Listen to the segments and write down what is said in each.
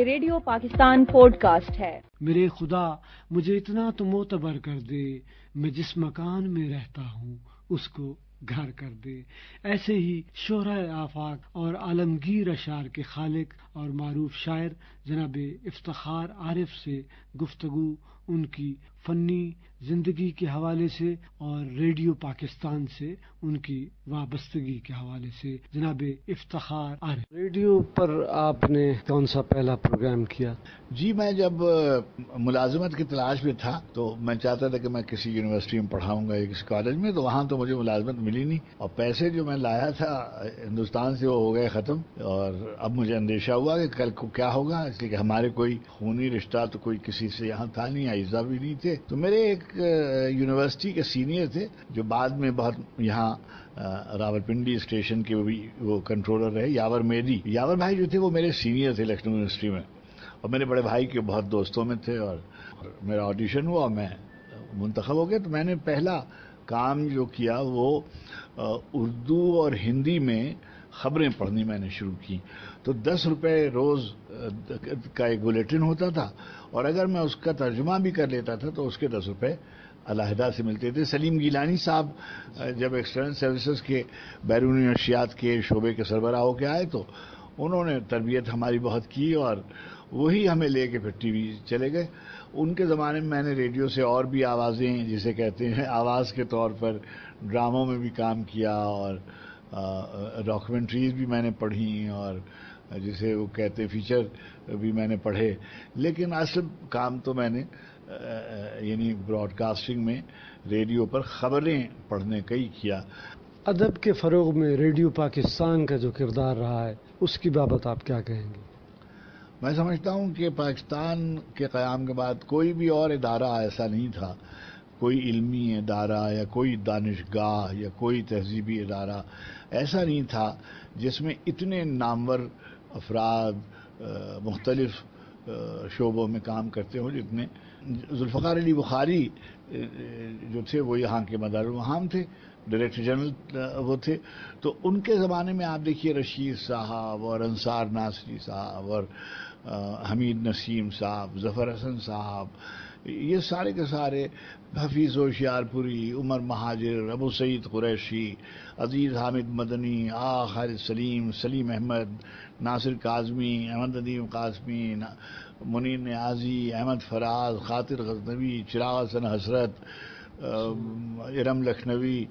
Radio Pakistan pod cost ہے۔ میرے خدا مجھے اتنا تو معتبر کر دے، میں جس مکان میں رہتا ہوں اس کو گھر کر دے۔ ایسے ہی شہرۂ آفاق اور عالمگیر اشعار کے خالق اور معروف شاعر جناب افتخار عارف سے گفتگو ان کی فنی زندگی کے حوالے سے اور ریڈیو پاکستان سے ان کی وابستگی کے حوالے سے۔ جناب افتخار عارف، ریڈیو پر آپ نے کون سا پہلا پروگرام کیا؟ جی، میں جب ملازمت کی تلاش میں تھا تو میں چاہتا تھا کہ میں کسی یونیورسٹی میں پڑھاؤں گا یا کسی کالج میں، تو وہاں تو مجھے ملازمت ملی نہیں، اور پیسے جو میں لایا تھا ہندوستان سے وہ ہو گئے ختم، اور اب مجھے اندیشہ ہوا کہ کل کو کیا ہوگا، اس لیے کہ ہمارے کوئی خونی رشتہ تو کوئی کسی سے یہاں تھا نہیں، اعزا بھی نہیں تھے۔ تو میرے ایک یونیورسٹی کے سینئر تھے جو بعد میں بہت یہاں راولپنڈی اسٹیشن کے وہ کنٹرولر رہے، یاور میری، یاور بھائی جو تھے وہ میرے سینئر تھے لکھنؤ یونیورسٹی میں، اور میرے بڑے بھائی کے بہت دوستوں میں تھے، اور میرا آڈیشن ہوا اور میں منتخب ہو گیا۔ تو میں نے پہلا کام جو کیا وہ اردو اور ہندی میں خبریں پڑھنی میں نے شروع کی۔ تو 10 روپے روز کا ایک بلیٹن ہوتا تھا، اور اگر میں اس کا ترجمہ بھی کر لیتا تھا تو اس کے 10 روپے علیحدہ سے ملتے تھے۔ سلیم گیلانی صاحب جب ایکسٹرنل سروسز کے بیرونی نشریات کے شعبے کے سربراہ ہو کے آئے تو انہوں نے تربیت ہماری بہت کی، اور وہی ہمیں لے کے پھر ٹی وی چلے گئے۔ ان کے زمانے میں نے ریڈیو سے اور بھی آوازیں جسے کہتے ہیں آواز کے طور پر ڈراموں میں بھی کام کیا، اور ڈاکومنٹریز بھی میں نے پڑھی، اور جسے وہ کہتے فیچر بھی میں نے پڑھے، لیکن اصل کام تو میں نے یعنی براڈ کاسٹنگ میں ریڈیو پر خبریں پڑھنے کا ہی کیا۔ ادب کے فروغ میں ریڈیو پاکستان کا جو کردار رہا ہے اس کی بابت آپ کیا کہیں گے؟ میں سمجھتا ہوں کہ پاکستان کے قیام کے بعد کوئی بھی اور ادارہ ایسا نہیں تھا، کوئی علمی ادارہ یا کوئی دانشگاہ یا کوئی تہذیبی ادارہ ایسا نہیں تھا جس میں اتنے نامور افراد مختلف شعبوں میں کام کرتے ہوں جتنے ذوالفقار علی بخاری جو تھے وہ یہاں کے مدار المہام تھے، ڈائریکٹر جنرل وہ تھے۔ تو ان کے زمانے میں آپ دیکھیے رشید صاحب اور انصار ناصری صاحب اور حمید نسیم صاحب، ظفر حسن صاحب، یہ سارے کے سارے، حفیظ ہوشیارپوری، عمر مہاجر، ابو سعید قریشی، عزیز حامد مدنی، خالد سلیم، سلیم احمد، ناصر کاظمی، احمد ندیم قاسمی، منیر نیازی، احمد فراز، خاطر غزنوی، چراغ حسن حسرت، ارم لکھنوی،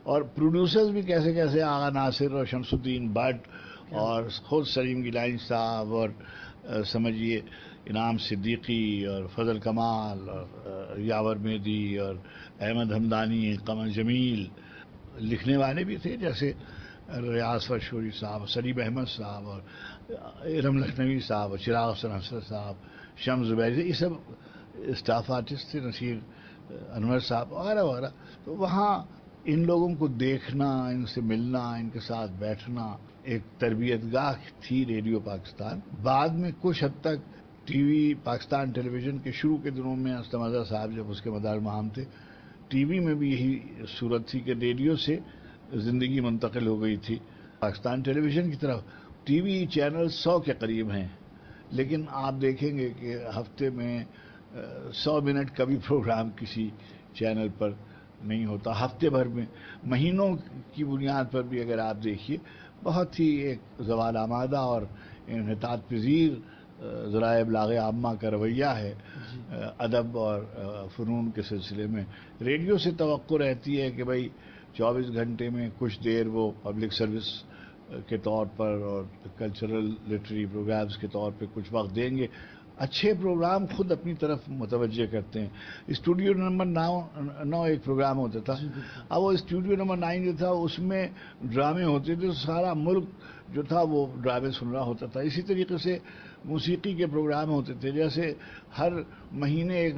اور پروڈیوسرز بھی کیسے کیسے، آغا ناصر اور شمس الدین بٹ اور خود سلیم گیلانی صاحب، اور سمجھیے انعام صدیقی اور فضل کمال اور یاور میدی اور احمد حمدانی، قمر جمیل۔ لکھنے والے بھی تھے جیسے ریاض فرشوری صاحب، سلیم احمد صاحب اور ارم لکھنوی صاحب اور چراغ حسن حسرت صاحب، شمس زبیری، یہ سب اسٹاف آرٹسٹ تھے، نصیر انور صاحب وغیرہ وغیرہ۔ تو وہاں ان لوگوں کو دیکھنا، ان سے ملنا، ان کے ساتھ بیٹھنا ایک تربیت گاہ تھی ریڈیو پاکستان۔ بعد میں کچھ حد تک ٹی وی، پاکستان ٹیلی ویژن کے شروع کے دنوں میں اسلم اظہر صاحب جب اس کے مدار مہام تھے، ٹی وی میں بھی یہی صورت تھی کہ ریڈیو سے زندگی منتقل ہو گئی تھی پاکستان ٹیلی ویژن کی طرف۔ ٹی وی چینل 100 کے قریب ہیں، لیکن آپ دیکھیں گے کہ ہفتے میں 100 منٹ کا بھی پروگرام کسی چینل پر نہیں ہوتا۔ ہفتے بھر میں، مہینوں کی بنیاد پر بھی اگر آپ دیکھیے، بہت ہی ایک زوال آمادہ اور انحطاط پذیر ذرائع ابلاغ عامہ کا رویہ ہے ادب اور فنون کے سلسلے میں۔ ریڈیو سے توقع رہتی ہے کہ بھائی 24 گھنٹے میں کچھ دیر وہ پبلک سروس کے طور پر اور کلچرل لٹری پروگرامز کے طور پہ کچھ وقت دیں گے۔ اچھے پروگرام خود اپنی طرف متوجہ کرتے ہیں۔ اسٹوڈیو نمبر 9 ایک پروگرام ہوتا تھا، اب وہ اسٹوڈیو نمبر 9 جو تھا اس میں ڈرامے ہوتے تھے، سارا ملک جو تھا وہ ڈرامے سن رہا ہوتا تھا۔ اسی طریقے سے موسیقی کے پروگرام ہوتے تھے، جیسے ہر مہینے ایک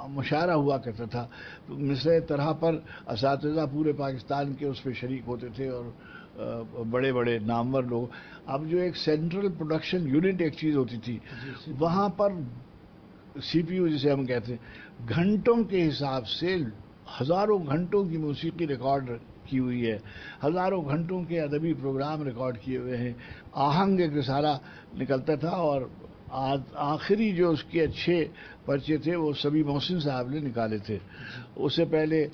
مشاعرہ ہوا کرتا تھا، مثل طرح پر اساتذہ پورے پاکستان کے اس پہ شریک ہوتے تھے اور بڑے بڑے نامور لوگ۔ اب جو ایک سینٹرل پروڈکشن یونٹ ایک چیز ہوتی تھی، وہاں پر سی پی یو جسے ہم کہتے ہیں، گھنٹوں کے حساب سے ہزاروں گھنٹوں کی موسیقی ریکارڈ کی ہوئی ہے، ہزاروں گھنٹوں کے ادبی پروگرام ریکارڈ کیے ہوئے ہیں، آہنگ ایک رسالہ نکلتا تھا اور آخری جو اس کے اچھے پرچے تھے وہ سبی محسن صاحب نے نکالے تھے. اس سے پہلے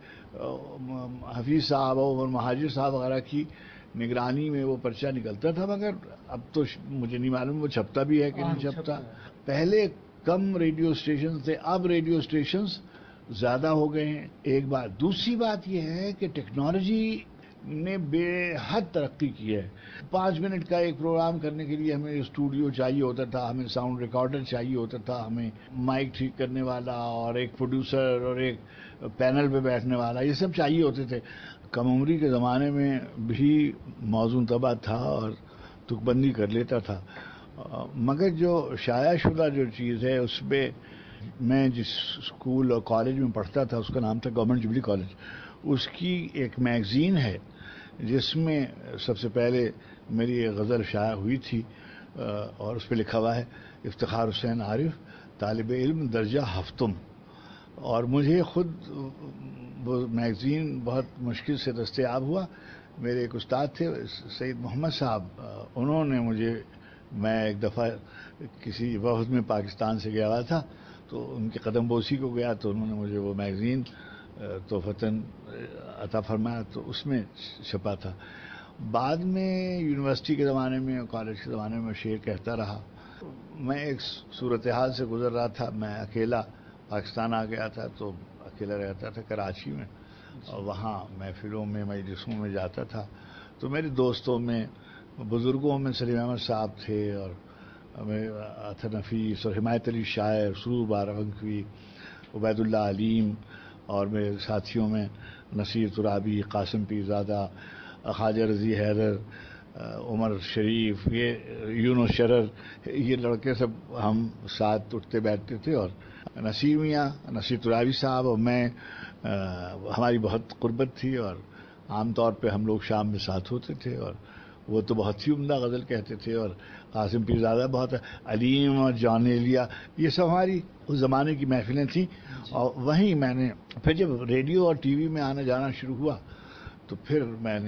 حفیظ صاحب عمر مہاجر صاحب وغیرہ کی نگرانی میں وہ پرچہ نکلتا تھا, مگر اب تو مجھے نہیں معلوم وہ چھپتا بھی ہے کہ نہیں چھپتا. پہلے کم ریڈیو اسٹیشن تھے, اب ریڈیو اسٹیشنز زیادہ ہو گئے ہیں. ایک بات. دوسری بات یہ ہے کہ ٹیکنالوجی نے بے حد ترقی کی ہے. 5 منٹ کا ایک پروگرام کرنے کے لیے ہمیں اسٹوڈیو چاہیے ہوتا تھا, ہمیں ساؤنڈ ریکارڈر چاہیے ہوتا تھا, ہمیں مائک ٹھیک کرنے والا اور ایک پروڈیوسر اور ایک پینل پہ بیٹھنے والا, یہ سب چاہیے ہوتے تھے. کم عمری کے زمانے میں بھی موزوں طبع تھا اور تک بندی کر لیتا تھا. مگر جو شائع شدہ جو چیز ہے اس پہ میں جس اسکول اور کالج میں پڑھتا تھا اس کا نام تھا گورنمنٹ جوبلی کالج. اس کی ایک میگزین ہے جس میں سب سے پہلے میری ایک غزل شائع ہوئی تھی اور اس پہ لکھا ہوا ہے افتخار حسین عارف طالب علم درجہ ہفتم. اور مجھے خود وہ میگزین بہت مشکل سے دستیاب ہوا. میرے ایک استاد تھے سید محمد صاحب, انہوں نے مجھے, میں ایک دفعہ کسی وفد میں پاکستان سے گیا ہوا تھا تو ان کے قدم بوسی کو گیا تو انہوں نے مجھے وہ میگزین تحفتاً عطا فرمایا, تو اس میں چھپا تھا. بعد میں یونیورسٹی کے زمانے میں اور کالج کے زمانے میں شعر کہتا رہا. میں ایک صورتحال سے گزر رہا تھا, میں اکیلا پاکستان آ گیا تھا تو اکیلا رہتا تھا کراچی میں, اور وہاں محفلوں میں مجلسوں میں جاتا تھا. تو میرے دوستوں میں بزرگوں میں سلیم احمد صاحب تھے اور اطہر نفیس اور حمایت علی شاعر, سرور بارونقوی, عبید اللہ علیم, اور میرے ساتھیوں میں نصیر ترابی, قاسم پیرزادہ, خواجہ رضی حیدر, عمر شریف, یہ یونس شرر, یہ لڑکے سب ہم ساتھ اٹھتے بیٹھتے تھے. اور نصیر میاں, نصیر ترابی صاحب اور میں, ہماری بہت قربت تھی اور عام طور پہ ہم لوگ شام میں ساتھ ہوتے تھے. اور وہ تو بہت ہی عمدہ غزل کہتے تھے, اور قاسم پیرزادہ بہت, علیم اور جان ایلیا, یہ سب ہماری اس زمانے کی محفلیں تھیں. اور وہیں میں نے پھر جب ریڈیو اور ٹی وی میں آنا جانا شروع ہوا تو پھر میں نے